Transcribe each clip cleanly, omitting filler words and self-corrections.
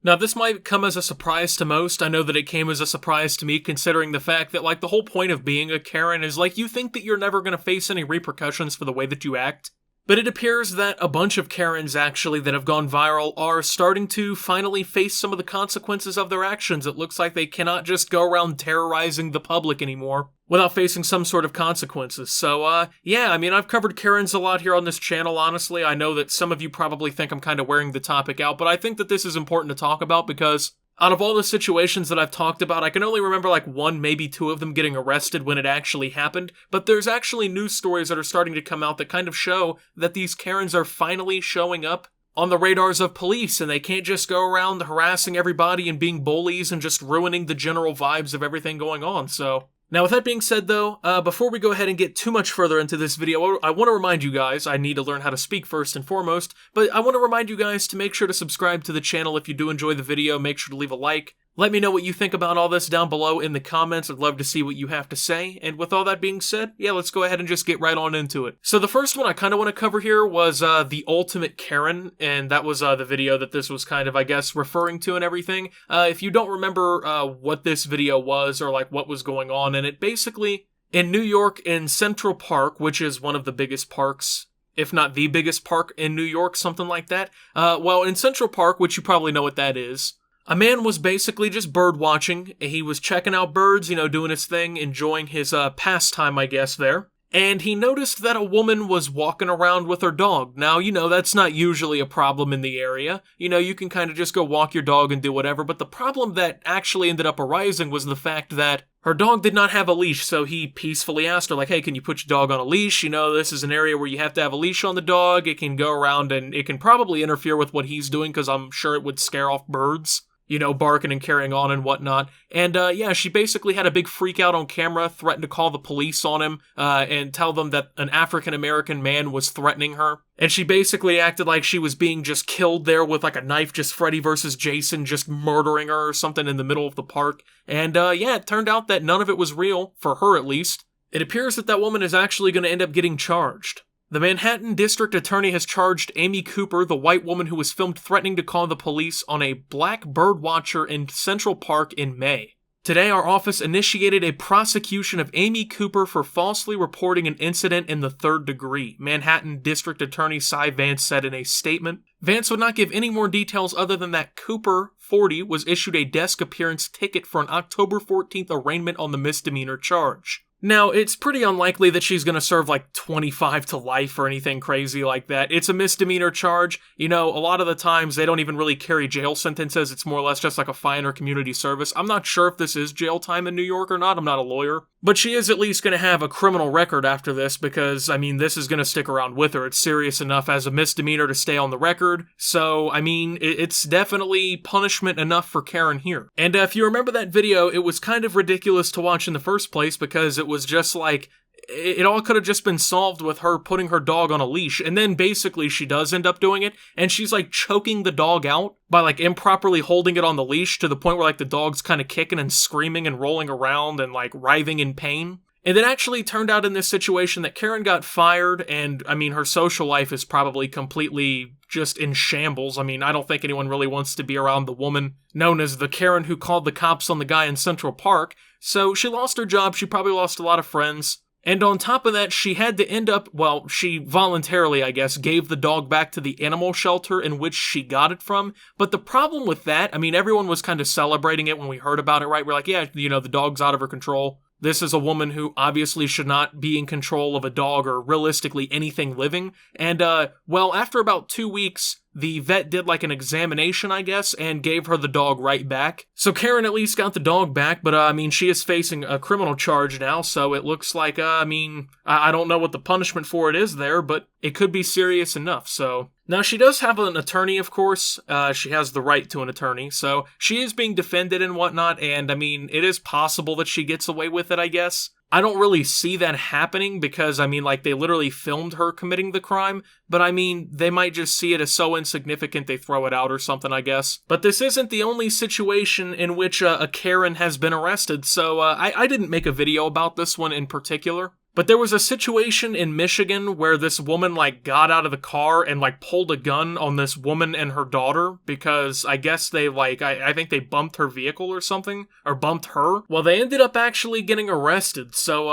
Now, this might come as a surprise to most. I know that it came as a surprise to me, considering the fact that, like, the whole point of being a Karen is, like, you think that you're never gonna face any repercussions for the way that you act. But it appears that a bunch of Karens, actually, that have gone viral are starting to finally face some of the consequences of their actions. It looks like they cannot just go around terrorizing the public anymore without facing some sort of consequences. So, yeah, I mean, I've covered Karens a lot here on this channel, honestly. I know that some of you probably think I'm kind of wearing the topic out, but I think that this is important to talk about because out of all the situations that I've talked about, I can only remember like one, maybe two of them getting arrested when it actually happened, but there's actually news stories that are starting to come out that kind of show that these Karens are finally showing up on the radars of police, and they can't just go around harassing everybody and being bullies and just ruining the general vibes of everything going on, so... Now, with that being said, though, before we go ahead and get too much further into this video, I want to remind you guys, I need to learn how to speak first and foremost, but I want to remind you guys to make sure to subscribe to the channel if you do enjoy the video. Make sure to leave a like. Let me know what you think about all this down below in the comments. I'd love to see what you have to say. And with all that being said, yeah, let's go ahead and just get right on into it. So the first one I kind of want to cover here was the Ultimate Karen, and that was the video that this was kind of, I guess, referring to and everything. If you don't remember what this video was or like what was going on in it, basically in New York in Central Park, which is one of the biggest parks, if not the biggest park in New York, something like that. Well, in Central Park, which you probably know what that is, a man was basically just bird watching. He was checking out birds, you know, doing his thing, enjoying his pastime, I guess, there. And he noticed that a woman was walking around with her dog. Now, you know, that's not usually a problem in the area. You know, you can kind of just go walk your dog and do whatever. But the problem that actually ended up arising was the fact that her dog did not have a leash. So he peacefully asked her, like, hey, can you put your dog on a leash? You know, this is an area where you have to have a leash on the dog. It can go around and it can probably interfere with what he's doing because I'm sure it would scare off birds. You know, barking and carrying on and whatnot. And, yeah, she basically had a big freak out on camera, threatened to call the police on him, and tell them that an African-American man was threatening her. And she basically acted like she was being just killed there with, like, a knife, just Freddy versus Jason, just murdering her or something in the middle of the park. And, yeah, it turned out that none of it was real, for her at least. It appears that that woman is actually going to end up getting charged. The Manhattan District Attorney has charged Amy Cooper, the white woman who was filmed threatening to call the police on a black bird watcher in Central Park in May. Today, our office initiated a prosecution of Amy Cooper for falsely reporting an incident in the third degree, Manhattan District Attorney Cy Vance said in a statement. Vance would not give any more details other than that Cooper, 40, was issued a desk appearance ticket for an October 14th arraignment on the misdemeanor charge. Now, it's pretty unlikely that she's gonna serve like 25 to life or anything crazy like that. It's a misdemeanor charge. You know, a lot of the times they don't even really carry jail sentences. It's more or less just like a fine or community service. I'm not sure if this is jail time in New York or not. I'm not a lawyer. But she is at least gonna have a criminal record after this because, I mean, this is gonna stick around with her. It's serious enough as a misdemeanor to stay on the record. So, I mean, it's definitely punishment enough for Karen here. And if you remember that video, it was kind of ridiculous to watch in the first place because it was just like, it all could have just been solved with her putting her dog on a leash, and then basically she does end up doing it, and she's like choking the dog out by like improperly holding it on the leash to the point where like the dog's kind of kicking and screaming and rolling around and like writhing in pain. And it actually turned out in this situation that Karen got fired, and I mean, her social life is probably completely just in shambles. I mean, I don't think anyone really wants to be around the woman known as the Karen who called the cops on the guy in Central Park. So she lost her job, she probably lost a lot of friends. And on top of that, she had to end up, well, she voluntarily, I guess, gave the dog back to the animal shelter in which she got it from. But the problem with that, I mean, everyone was kind of celebrating it when we heard about it, right? We're like, yeah, you know, the dog's out of her control. This is a woman who obviously should not be in control of a dog or realistically anything living. And, well, after about 2 weeks, the vet did like an examination, I guess, and gave her the dog right back. So Karen at least got the dog back, but I mean, she is facing a criminal charge now, so it looks like, I mean, I don't know what the punishment for it is there, but it could be serious enough, so. Now, she does have an attorney, of course. She has the right to an attorney, so she is being defended and whatnot, and I mean, it is possible that she gets away with it, I guess. I don't really see that happening because, I mean, like, they literally filmed her committing the crime, but I mean, they might just see it as so insignificant they throw it out or something, I guess. But this isn't the only situation in which a Karen has been arrested, so I didn't make a video about this one in particular. But there was a situation in Michigan where this woman, like, got out of the car and, like, pulled a gun on this woman and her daughter because I guess they, like, I think they bumped her vehicle or something, or bumped her. Well, they ended up actually getting arrested. So,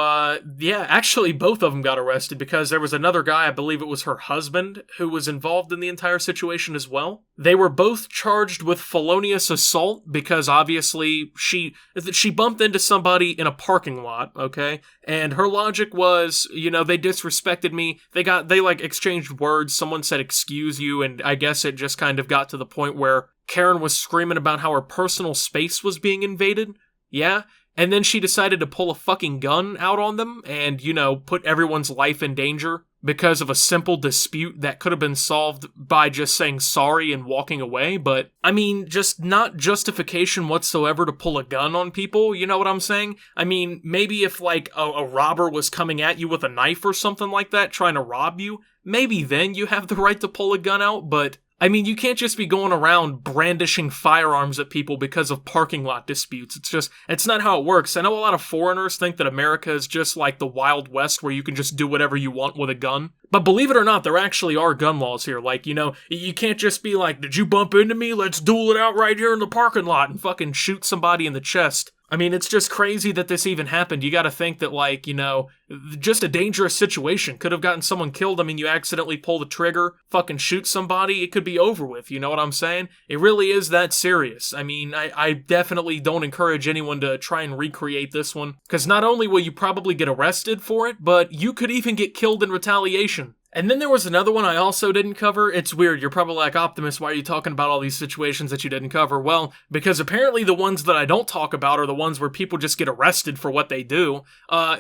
yeah, actually both of them got arrested because there was another guy, I believe it was her husband, who was involved in the entire situation as well. They were both charged with felonious assault because obviously she bumped into somebody in a parking lot, okay? And her logic was, you know, they disrespected me. They like exchanged words. Someone said, "Excuse you." And I guess it just kind of got to the point where Karen was screaming about how her personal space was being invaded. Yeah. And then she decided to pull a fucking gun out on them and, you know, put everyone's life in danger because of a simple dispute that could have been solved by just saying sorry and walking away. But, I mean, just not justification whatsoever to pull a gun on people, you know what I'm saying? I mean, maybe if, like, a robber was coming at you with a knife or something like that, trying to rob you, maybe then you have the right to pull a gun out, but I mean, you can't just be going around brandishing firearms at people because of parking lot disputes. It's not how it works. I know a lot of foreigners think that America is just like the Wild West where you can just do whatever you want with a gun. But believe it or not, there actually are gun laws here. Like, you know, you can't just be like, "Did you bump into me? Let's duel it out right here in the parking lot," and fucking shoot somebody in the chest. I mean, it's just crazy that this even happened. You gotta think that, like, you know, just a dangerous situation could have gotten someone killed. I mean, you accidentally pull the trigger, fucking shoot somebody, it could be over with, you know what I'm saying? It really is that serious. I mean, I definitely don't encourage anyone to try and recreate this one, because not only will you probably get arrested for it, but you could even get killed in retaliation. And then there was another one I also didn't cover. It's weird, you're probably like, "Optimus, why are you talking about all these situations that you didn't cover?" Well, because apparently the ones that I don't talk about are the ones where people just get arrested for what they do.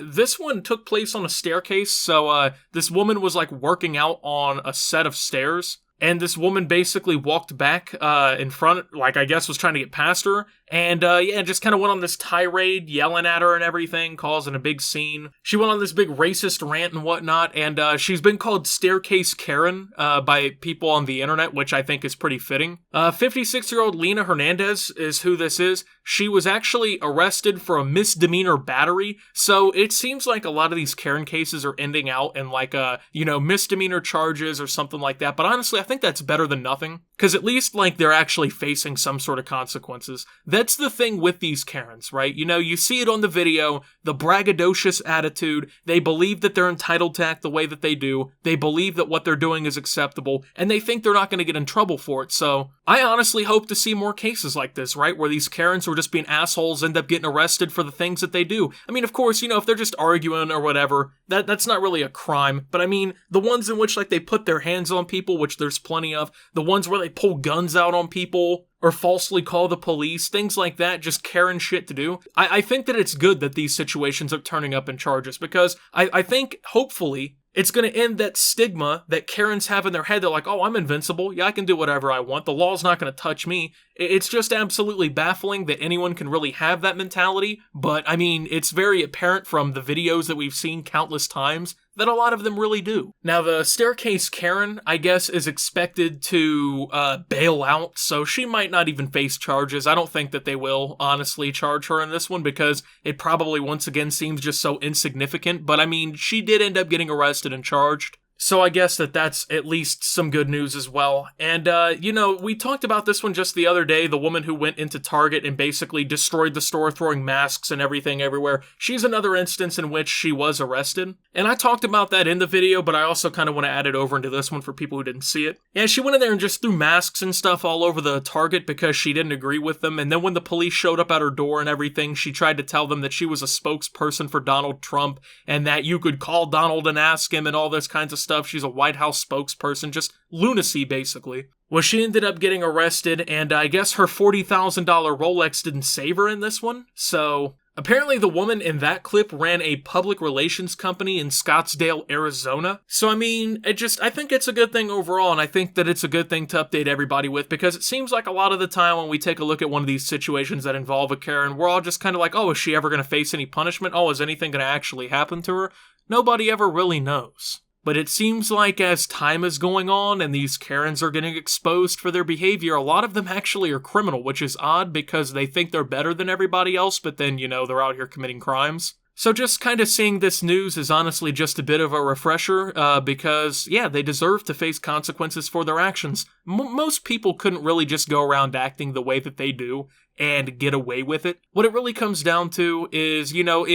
This one took place on a staircase, so this woman was like working out on a set of stairs. And this woman basically walked back in front, like I guess was trying to get past her, and yeah, just kind of went on this tirade, yelling at her and everything, causing a big scene. She went on this big racist rant and whatnot, and she's been called Staircase Karen by people on the internet, which I think is pretty fitting. 56-year-old Lena Hernandez is who this is. She was actually arrested for a misdemeanor battery, so it seems like a lot of these Karen cases are ending out in like you know, misdemeanor charges or something like that, but honestly, I think that's better than nothing, because at least, like, they're actually facing some sort of consequences. That's the thing with these Karens, right? You know, you see it on the video, the braggadocious attitude, they believe that they're entitled to act the way that they do, they believe that what they're doing is acceptable, and they think they're not going to get in trouble for it, so I honestly hope to see more cases like this, right? Where these Karens who are just being assholes end up getting arrested for the things that they do. I mean, of course, you know, if they're just arguing or whatever, that's not really a crime, but I mean, the ones in which, like, they put their hands on people, which there's plenty of, the ones where they pull guns out on people, or falsely call the police, things like that, just Karen shit to do. I think that it's good that these situations are turning up in charges, because I think, hopefully, it's going to end that stigma that Karens have in their head. They're like, "Oh, I'm invincible. Yeah, I can do whatever I want. The law's not going to touch me." It's just absolutely baffling that anyone can really have that mentality. But, I mean, it's very apparent from the videos that we've seen countless times that a lot of them really do. Now, the Staircase Karen, I guess, is expected to bail out, so she might not even face charges. I don't think that they will, honestly, charge her in this one, because it probably, once again, seems just so insignificant. But, I mean, she did end up getting arrested and charged. So I guess that's at least some good news as well. And, you know, we talked about this one just the other day, the woman who went into Target and basically destroyed the store, throwing masks and everything everywhere. She's another instance in which she was arrested. And I talked about that in the video, but I also kind of want to add it over into this one for people who didn't see it. Yeah, she went in there and just threw masks and stuff all over the Target because she didn't agree with them. And then when the police showed up at her door and everything, she tried to tell them that she was a spokesperson for Donald Trump and that you could call Donald and ask him and all this kinds of stuff. She's a White House spokesperson, just lunacy, basically. Well, she ended up getting arrested, and I guess her $40,000 Rolex didn't save her in this one, so apparently the woman in that clip ran a public relations company in Scottsdale, Arizona. So, I mean, I think it's a good thing overall, and I think that it's a good thing to update everybody with, because it seems like a lot of the time when we take a look at one of these situations that involve a Karen, we're all just kind of like, "Oh, is she ever going to face any punishment? Oh, is anything going to actually happen to her?" Nobody ever really knows. But it seems like as time is going on and these Karens are getting exposed for their behavior, a lot of them actually are criminal, which is odd because they think they're better than everybody else, but then, you know, they're out here committing crimes. So just kind of seeing this news is honestly just a bit of a refresher, because, yeah, they deserve to face consequences for their actions. Most people couldn't really just go around acting the way that they do and get away with it. What it really comes down to is,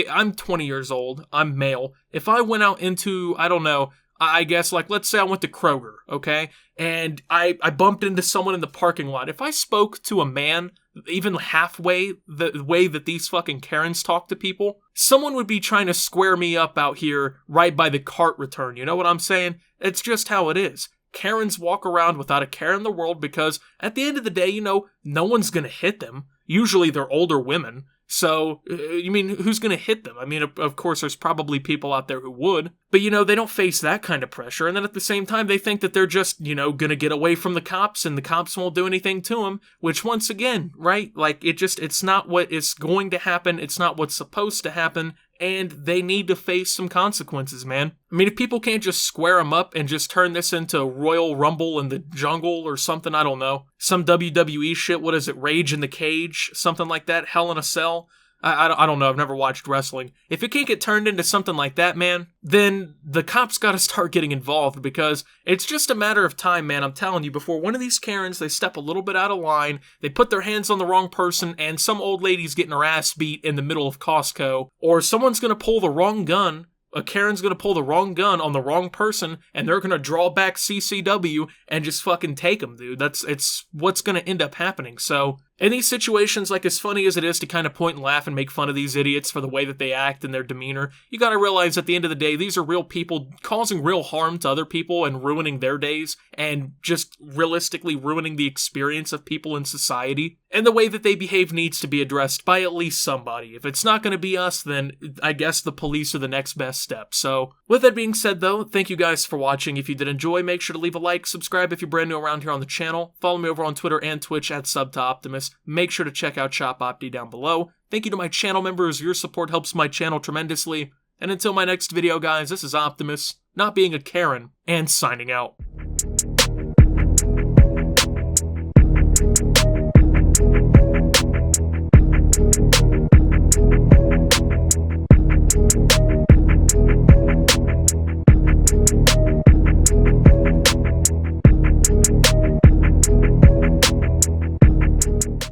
I'm 20 years old, I'm male. If I went out into, I don't know, I guess, like, let's say I went to Kroger, okay? And I bumped into someone in the parking lot. If I spoke to a man even halfway the way that these fucking Karens talk to people, someone would be trying to square me up out here right by the cart return. You know what I'm saying? It's just how it is. Karens walk around without a care in the world because at the end of the day, no one's gonna hit them. Usually they're older women. So, who's going to hit them? I mean, of course, there's probably people out there who would. But, they don't face that kind of pressure. And then at the same time, they think that they're just, going to get away from the cops and the cops won't do anything to them. Which, once again, right? Like, it's not what is going to happen. It's not what's supposed to happen. And they need to face some consequences, man. I mean, if people can't just square them up and just turn this into Royal Rumble in the jungle or something, I don't know. Some WWE shit, what is it, Rage in the Cage? Something like that, Hell in a Cell? I don't know, I've never watched wrestling. If it can't get turned into something like that, man, then the cops gotta start getting involved because it's just a matter of time, man. I'm telling you, before one of these Karens, they step a little bit out of line, they put their hands on the wrong person, and some old lady's getting her ass beat in the middle of Costco, or someone's gonna pull the wrong gun, a Karen's gonna pull the wrong gun on the wrong person, and they're gonna draw back CCW and just fucking take them, dude. It's what's gonna end up happening. So, in these situations, like, as funny as it is to kind of point and laugh and make fun of these idiots for the way that they act and their demeanor, you gotta realize at the end of the day, these are real people causing real harm to other people and ruining their days, and just realistically ruining the experience of people in society. And the way that they behave needs to be addressed by at least somebody. If it's not gonna be us, then I guess the police are the next best step. So, with that being said though, thank you guys for watching. If you did enjoy, make sure to leave a like, subscribe if you're brand new around here on the channel, follow me over on Twitter and Twitch at SubToOptimus. Make sure to check out Shop Opti down below. Thank you to my channel members, your support helps my channel tremendously. And until my next video guys, this is Optimus, not being a Karen, and signing out.